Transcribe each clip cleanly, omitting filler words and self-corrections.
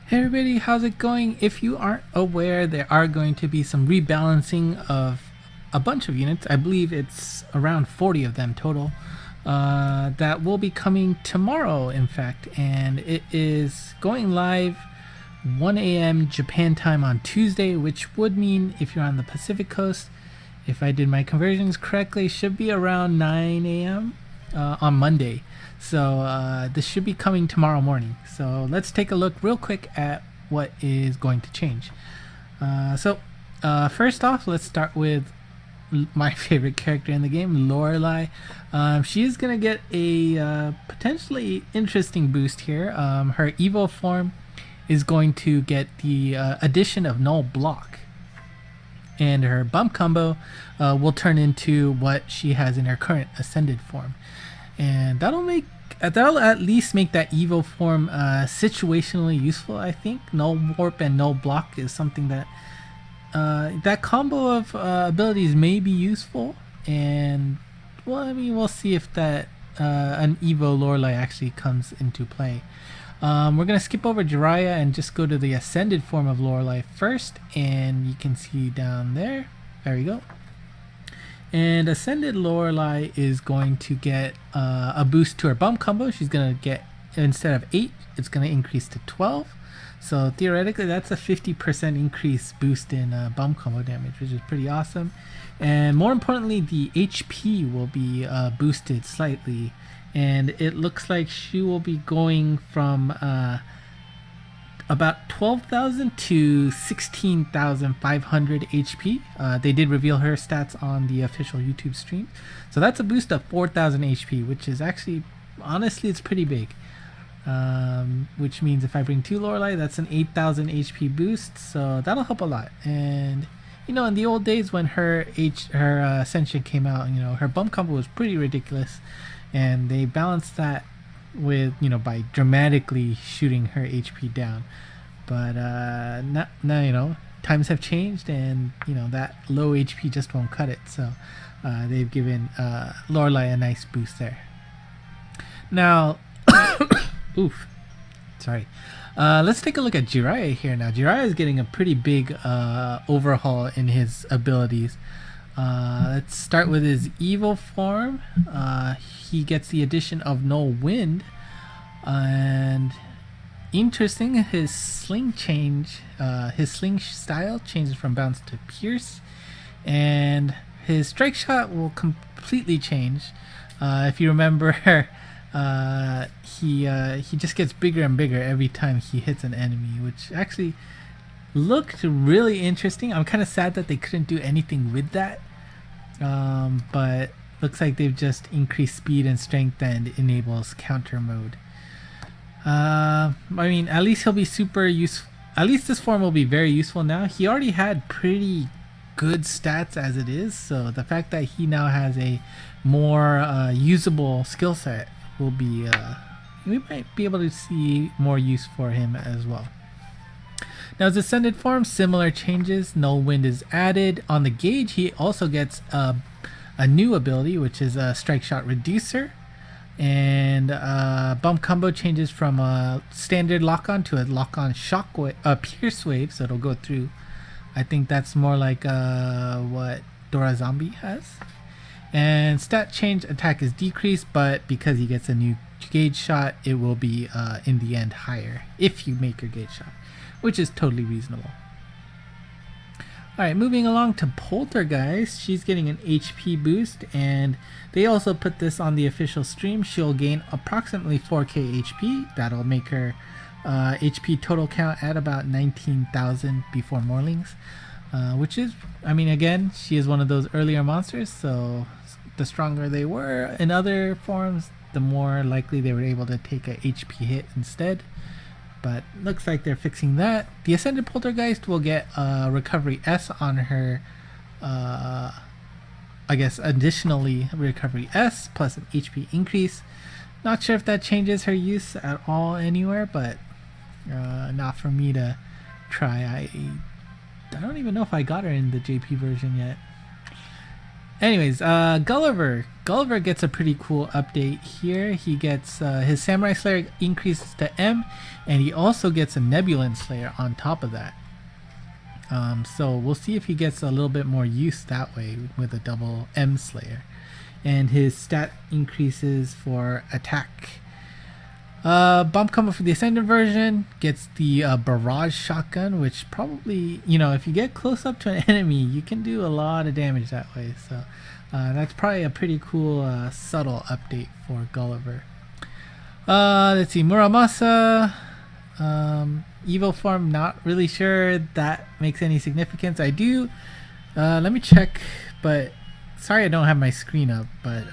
Hey everybody, how's it going? If you aren't aware, there are going to be some rebalancing of a bunch of units. I believe it's around 40 of them total. That will be coming tomorrow, in fact, and it is going live 1 a.m. Japan time on Tuesday, which would mean if you're on the Pacific Coast, if I did my conversions correctly, should be around 9 a.m. On Monday. So this should be coming tomorrow morning. So let's take a look real quick at what is going to change. First off, let's start with my favorite character in the game, Lorelei. She is going to get a potentially interesting boost here. Her Evo form is going to get the addition of Null Block. And her bump combo will turn into what she has in her current Ascended form. And that'll at least make that Evo form situationally useful, I think. Null Warp and Null Block is something that that combo of abilities may be useful. And, well, I mean, we'll see if that an Evo Lorelei actually comes into play. We're going to skip over Jiraiya and just go to the Ascended form of Lorelei first. And you can see down there. There we go. And Ascended Lorelei is going to get a boost to her bump combo. She's going to get, instead of 8, it's going to increase to 12. So theoretically, that's a 50% increase boost in bump combo damage, which is pretty awesome. And more importantly, the HP will be boosted slightly. And it looks like she will be going from about 12,000 to 16,500 HP. They did reveal her stats on the official YouTube stream. So that's a boost of 4,000 HP, which is actually, honestly, it's pretty big. Which means if I bring 2 Lorelei, that's an 8,000 HP boost. So that'll help a lot. And, you know, in the old days when her Ascension came out, you know, her bump combo was pretty ridiculous. And they balanced that with, you know, by dramatically shooting her HP down. But now, you know, times have changed, and, you know, that low HP just won't cut it. So they've given Lorelei a nice boost there. Now, oof, sorry. Let's take a look at Jiraiya here now. Jiraiya is getting a pretty big overhaul in his abilities. Let's start with his Evo form. He gets the addition of No Wind, and interesting, his sling style changes from bounce to pierce, and his strike shot will completely change. If you remember, he just gets bigger and bigger every time he hits an enemy, which actually looked really interesting. I'm kind of sad that they couldn't do anything with that, but looks like they've just increased speed and strength and enables counter mode. I mean, at least he'll be super useful. At least this form will be very useful now. He already had pretty good stats as it is, so the fact that he now has a more usable skill set will be, we might be able to see more use for him as well. Now, his Ascended form, similar changes. Null Wind is added. On the gauge, he also gets a new ability, which is a Strike Shot Reducer. And bump combo changes from a standard lock-on to a lock-on Pierce Wave, so it'll go through. I think that's more like what Dora Zombie has. And stat change, attack is decreased, but because he gets a new gauge shot, it will be in the end higher if you make your gauge shot, which is totally reasonable. Alright, moving along to Poltergeist. She's getting an HP boost, and they also put this on the official stream. She'll gain approximately 4k HP. That'll make her HP total count at about 19,000 before Morlings, which is, I mean, again, she is one of those earlier monsters, so the stronger they were in other forms, the more likely they were able to take a HP hit instead. But looks like they're fixing that. The Ascended Poltergeist will get a Recovery S on her, I guess additionally Recovery S plus an HP increase. Not sure if that changes her use at all anywhere, but not for me to try. I don't even know if I got her in the JP version yet. Anyways, Gulliver. Gulliver gets a pretty cool update here. He gets his Samurai Slayer increases to M, and he also gets a Nebulan Slayer on top of that. So we'll see if he gets a little bit more use that way with a double M Slayer. And his stat increases for attack. Bump combo for the Ascendant version gets the Barrage Shotgun, which probably, if you get close up to an enemy, you can do a lot of damage that way. So that's probably a pretty cool subtle update for Gulliver. Let's see, Muramasa. Evil form, not really sure that makes any significance. I do, let me check, but sorry I don't have my screen up, but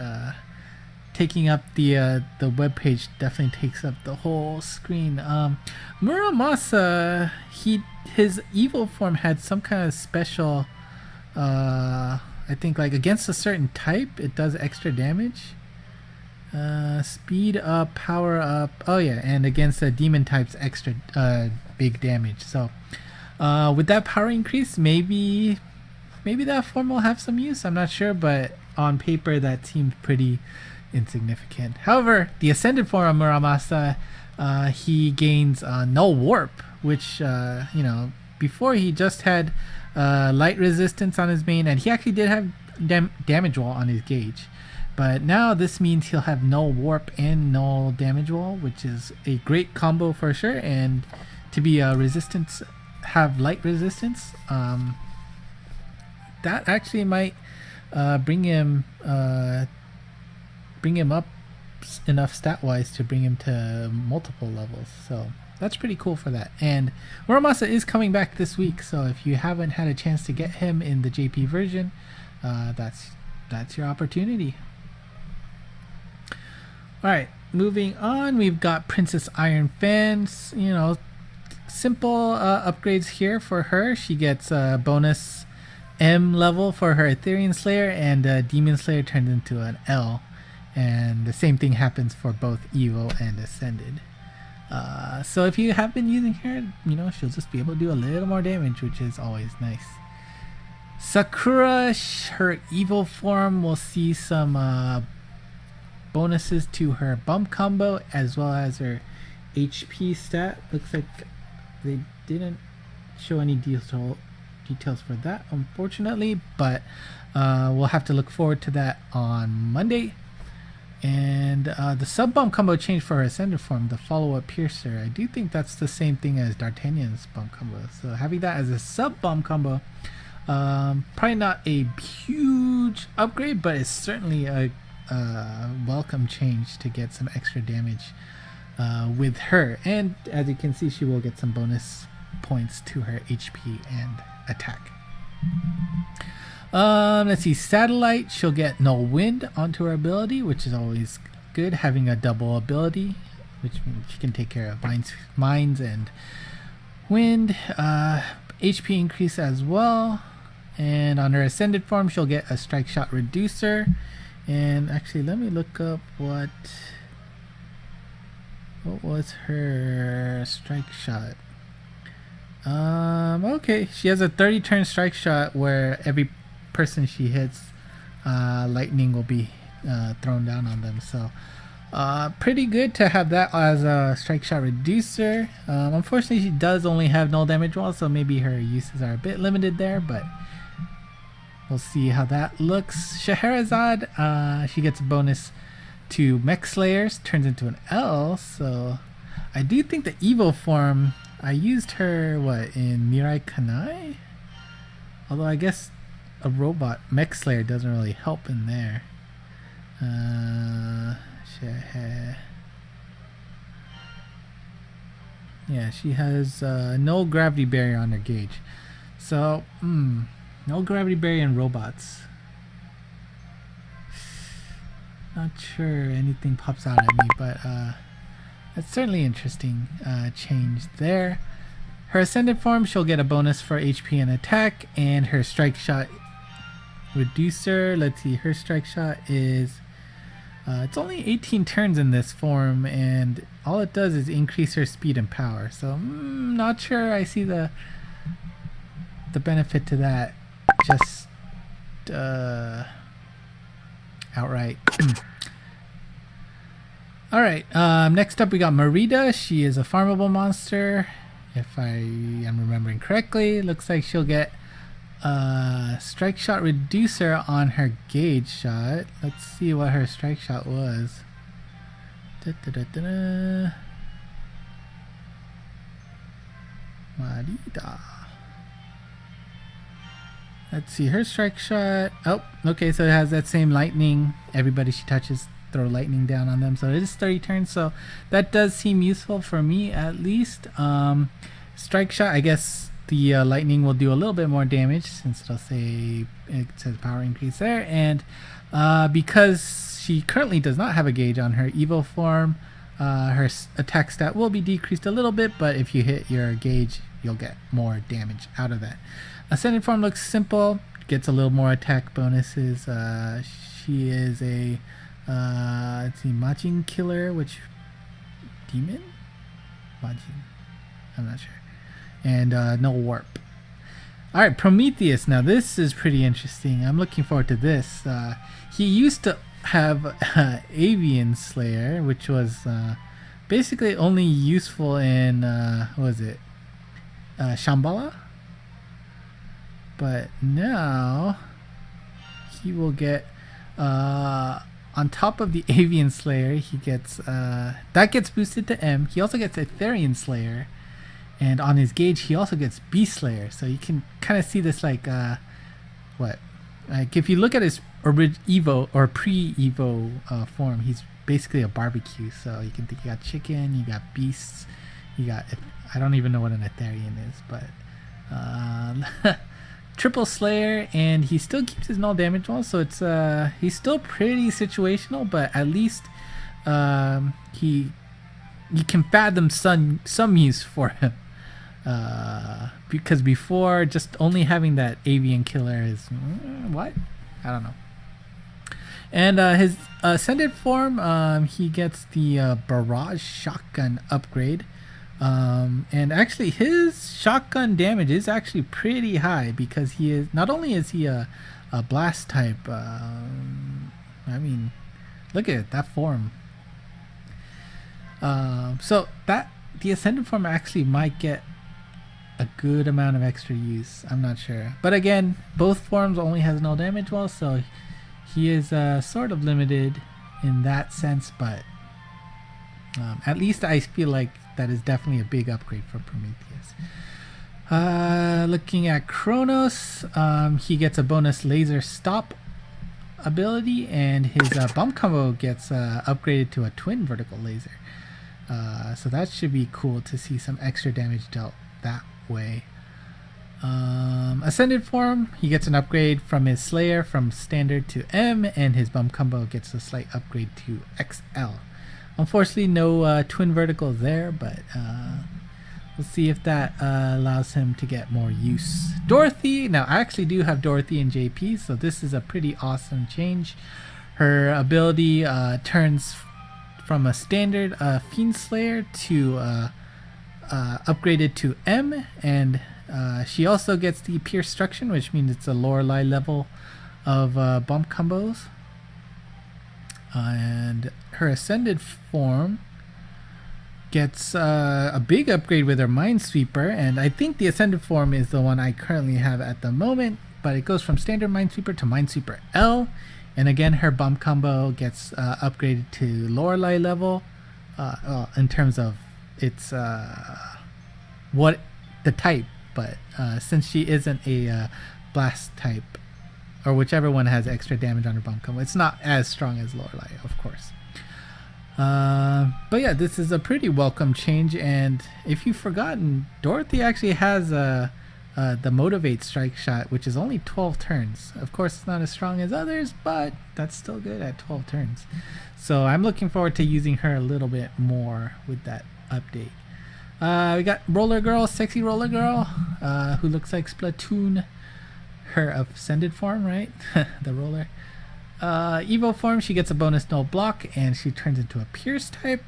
taking up the web page definitely takes up the whole screen. Muramasa, his evil form had some kind of special, I think like against a certain type it does extra damage. Speed up, power up, oh yeah, and against the demon types extra big damage. So with that power increase, maybe that form will have some use. I'm not sure, but on paper that seemed pretty insignificant. However, the Ascended form of Muramasa, he gains Null Warp, which before he just had light resistance on his main, and he actually did have damage wall on his gauge. But now this means he'll have Null Warp and Null Damage Wall, which is a great combo for sure. And to be resistance, have light resistance, that actually might bring him up enough stat wise to bring him to multiple levels. So that's pretty cool for that. And Muramasa is coming back this week, so if you haven't had a chance to get him in the JP version, that's your opportunity. Alright, moving on, we've got Princess Iron Fans. Simple upgrades here for her. She gets a bonus M level for her Ethereal Slayer, and Demon Slayer turns into an L. And the same thing happens for both Evo and Ascended. So if you have been using her, she'll just be able to do a little more damage, which is always nice. Sakura, her evil form will see some bonuses to her bump combo as well as her HP stat. Looks like they didn't show any details for that, unfortunately, but we'll have to look forward to that on Monday. And the sub bump combo changed for her Ascendant form, the follow-up Piercer. I do think that's the same thing as D'Artagnan's bump combo, so having that as a sub bump combo, probably not a huge upgrade, but it's certainly a welcome change to get some extra damage with her. And as you can see, she will get some bonus points to her HP and attack. Let's see, Satellite, she'll get Null Wind onto her ability, which is always good, having a double ability, which means she can take care of mines and wind. HP increase as well. And on her Ascended form, she'll get a Strike Shot Reducer. And actually, let me look up what was her strike shot. Okay, she has a 30 turn strike shot where every person she hits, lightning will be thrown down on them. So pretty good to have that as a strike shot reducer. Unfortunately, she does only have null damage wall, so maybe her uses are a bit limited there, but we'll see how that looks. Shahrazad, she gets a bonus to Mech Slayers, turns into an L. So I do think the Evo form, I used her, in Mirai Kanai? Although I guess a robot Mech Slayer doesn't really help in there. Yeah, she has no gravity barrier on her gauge. So, no gravity barrier in robots. Not sure anything pops out at me, but that's certainly interesting change there. Her Ascendant form, she'll get a bonus for HP and attack, and her strike shot reducer, let's see, her strike shot is it's only 18 turns in this form, and all it does is increase her speed and power. So not sure I see the benefit to that. Just outright. Alright, next up we got Merida. She is a farmable monster. If I am remembering correctly, looks like she'll get strike shot reducer on her gauge shot. Let's see what her strike shot was. Merida. Let's see her strike shot. Oh, okay, so it has that same lightning. Everybody she touches throw lightning down on them, so it is 30 turns, so that does seem useful for me at least. Strike shot, I guess the lightning will do a little bit more damage since it'll say it says power increase there, and because she currently does not have a gauge on her evil form, her attack stat will be decreased a little bit, but if you hit your gauge you'll get more damage out of that. Ascendant form looks simple, gets a little more attack bonuses. She is a let's see, Majin killer, which demon? Majin, I'm not sure. And no warp. Alright, Prometheus. Now this is pretty interesting. I'm looking forward to this. He used to have Avian Slayer, which was basically only useful in what was it? Shambhala? But now he will get on top of the Avian Slayer, he gets that gets boosted to M. He also gets Etherian Slayer, and on his gauge he also gets Beast Slayer. So you can kind of see this like like if you look at his Evo or pre-Evo form, he's basically a barbecue. So you can think you got chicken, you got beasts, you got, I don't even know what an Etherian is, but triple Slayer, and he still keeps his null damage wall, so it's he's still pretty situational, but at least you can fathom some use for him, because before just only having that Avian Killer is what? I don't know. And his ascended form, he gets the barrage shotgun upgrade. And actually his shotgun damage is actually pretty high, because he is, not only is he a blast type, I mean, look at it, that form. So that the ascended form actually might get a good amount of extra use. I'm not sure, but again, both forms only has no damage wall, so he is sort of limited in that sense, but at least I feel like that is definitely a big upgrade for Prometheus. Looking at Chronos, he gets a bonus laser stop ability, and his bump combo gets upgraded to a twin vertical laser. So that should be cool to see some extra damage dealt that way. Ascended form, he gets an upgrade from his Slayer from standard to M, and his bump combo gets a slight upgrade to XL. Unfortunately, no twin vertical there, but we'll see if that allows him to get more use. Dorothy, now I actually do have Dorothy in JP, so this is a pretty awesome change. Her ability turns from a standard Fiend Slayer to upgraded to M, and she also gets the Pierce Destruction, which means it's a Lorelei level of bump combos. And her ascended form gets a big upgrade with her Minesweeper, and I think the ascended form is the one I currently have at the moment, but it goes from standard Minesweeper to Minesweeper L, and again her bump combo gets upgraded to Lorelei level, in terms of its what the type, but since she isn't a blast type, or whichever one has extra damage on her bump combo, it's not as strong as Lorelei, of course. But yeah, this is a pretty welcome change, and if you've forgotten, Dorothy actually has the Motivate Strike Shot, which is only 12 turns. Of course, it's not as strong as others, but that's still good at 12 turns. So I'm looking forward to using her a little bit more with that update. We got Roller Girl, Sexy Roller Girl, who looks like Splatoon, her ascended form, right? The roller. Evo form, she gets a bonus null block, and she turns into a Pierce type.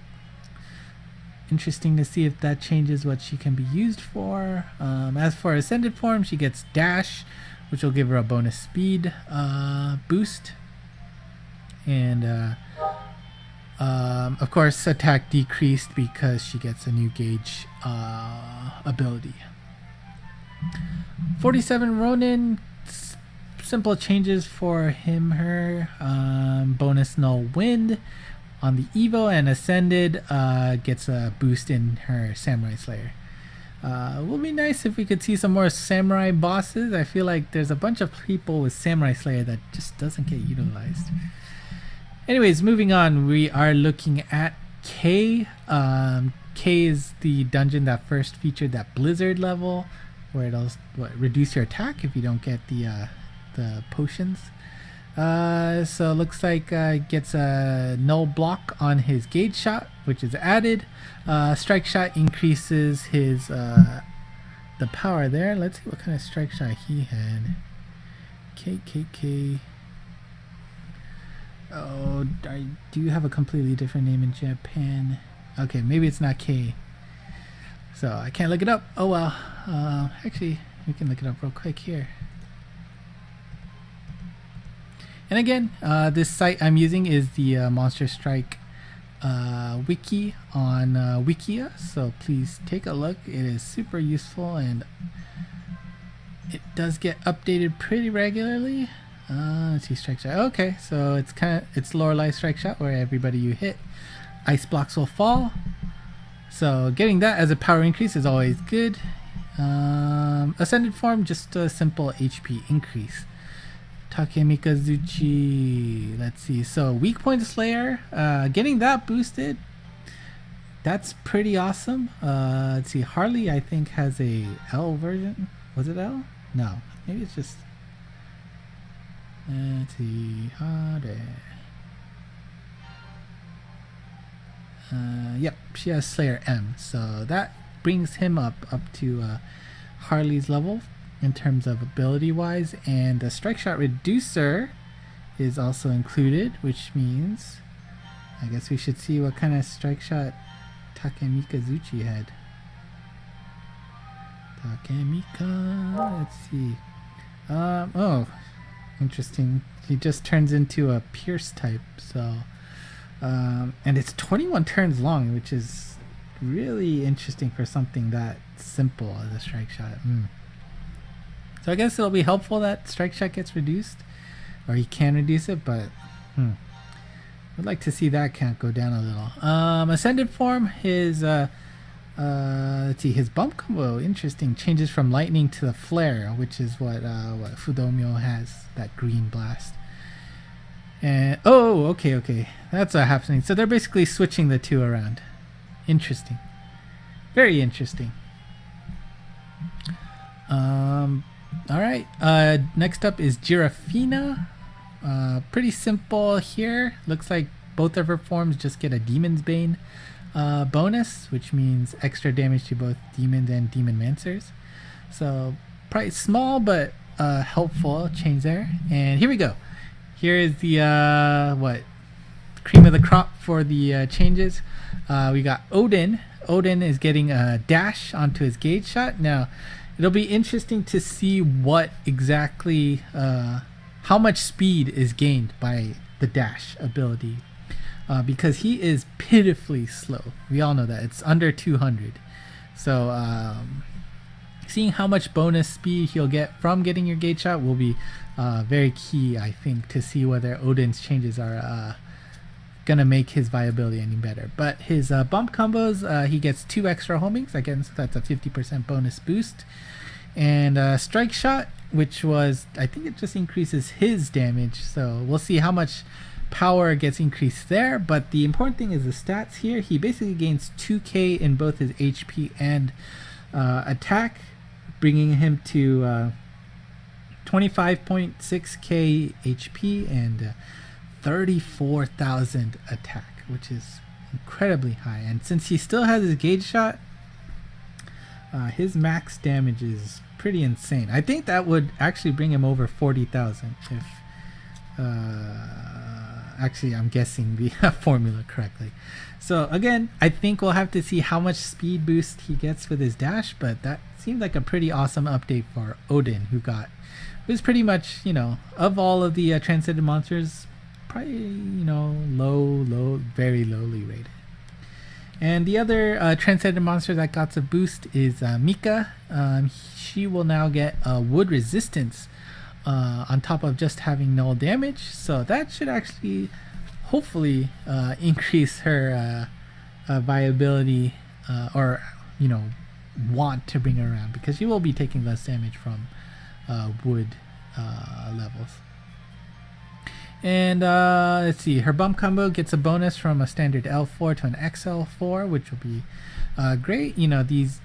Interesting to see if that changes what she can be used for. As for ascended form, she gets dash, which will give her a bonus speed boost. And of course, attack decreased because she gets a new gauge ability. 47 Ronin, simple changes for him, her. Bonus null wind on the Evo, and Ascended gets a boost in her Samurai Slayer. Would be nice if we could see some more samurai bosses. I feel like there's a bunch of people with Samurai Slayer that just doesn't get utilized. Anyways, moving on, we are looking at K. K is the dungeon that first featured that blizzard level, where it'll reduce your attack if you don't get the potions. So it looks like gets a null block on his gauge shot, which is added. Strike shot increases his the power there. Let's see what kind of strike shot he had. KKK. Oh, do you have a completely different name in Japan? Okay, maybe it's not K. So I can't look it up. Oh well. Actually, we can look it up real quick here. And again, this site I'm using is the Monster Strike wiki on Wikia, so please take a look. It is super useful and it does get updated pretty regularly. Let's see, strike shot. Okay, so it's Lorelei strike shot, where everybody you hit, ice blocks will fall. So getting that as a power increase is always good. Ascended form, just a simple HP increase. Takemikazuchi, let's see, so weak point slayer, getting that boosted, that's pretty awesome. Let's see, Harley I think has a L version. Was it L? No, maybe it's just, let's see, yep, she has Slayer M, so that brings him up to Harley's level in terms of ability wise, and the strike shot reducer is also included, which means I guess we should see what kind of strike shot Takemikazuchi had. Takemika, let's see. Oh, interesting. He just turns into a pierce type, so and it's 21 turns long, which is really interesting for something that simple as a strike shot. So I guess it'll be helpful that strike shot gets reduced, or he can reduce it, but I'd like to see that count go down a little. Ascended form, his let's see, his bump combo, interesting, changes from lightning to the flare, which is what Fudomyo has, that green blast. And oh, okay, that's what's happening. So they're basically switching the two around. Interesting, very interesting. All right, next up is Girafina. Pretty simple here. Looks like both of her forms just get a Demon's Bane bonus, which means extra damage to both demons and demon mancers. So probably small but helpful change there. And here we go. Here is the cream of the crop for the changes. We got Odin. Odin is getting a dash onto his gauge shot. Now it'll be interesting to see what exactly, how much speed is gained by the dash ability, because he is pitifully slow. We all know that. It's under 200. So seeing how much bonus speed he'll get from getting your gauge shot will be very key, I think, to see whether Odin's changes are gonna make his viability any better. But his bump combos, he gets 2 extra homings, again, so that's a 50% bonus boost. And strike shot, which was, I think it just increases his damage, so we'll see how much power gets increased there. But the important thing is the stats here. He basically gains 2k in both his HP and attack, bringing him to 25.6k HP and 34,000 attack, which is incredibly high. And since he still has his gauge shot, his max damage is pretty insane. I think that would actually bring him over 40,000 if actually I'm guessing the formula correctly. So again, I think we'll have to see how much speed boost he gets with his dash, but that seemed like a pretty awesome update for Odin, who was pretty much, of all of the transcended monsters, probably, low, very lowly rated. And the other transcendent monster that got a boost is Mika. She will now get wood resistance on top of just having null damage. So that should actually, hopefully, increase her viability or, want to bring her around, because she will be taking less damage from wood levels. And let's see, her bump combo gets a bonus from a standard L4 to an XL4, which will be great. These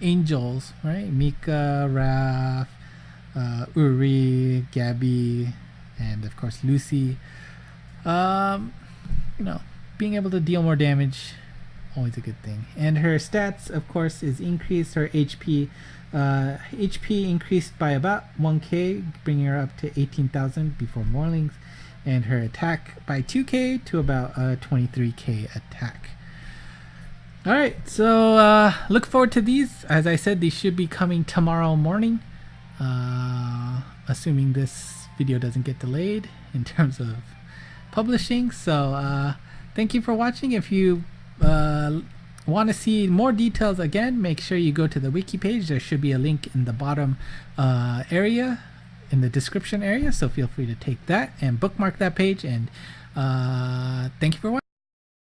angels, right? Mika, Raph, Uri, Gabby, and of course Lucy. Being able to deal more damage, always a good thing. And her stats, of course, is increased. Her HP increased by about 1k, bringing her up to 18,000 before Morlings, and her attack by 2k to about 23k attack. Alright, so look forward to these. As I said, these should be coming tomorrow morning, assuming this video doesn't get delayed in terms of publishing. So thank you for watching. If you want to see more details, again, make sure you go to the wiki page. There should be a link in the bottom area, in the description area, so feel free to take that and bookmark that page. And thank you for watching.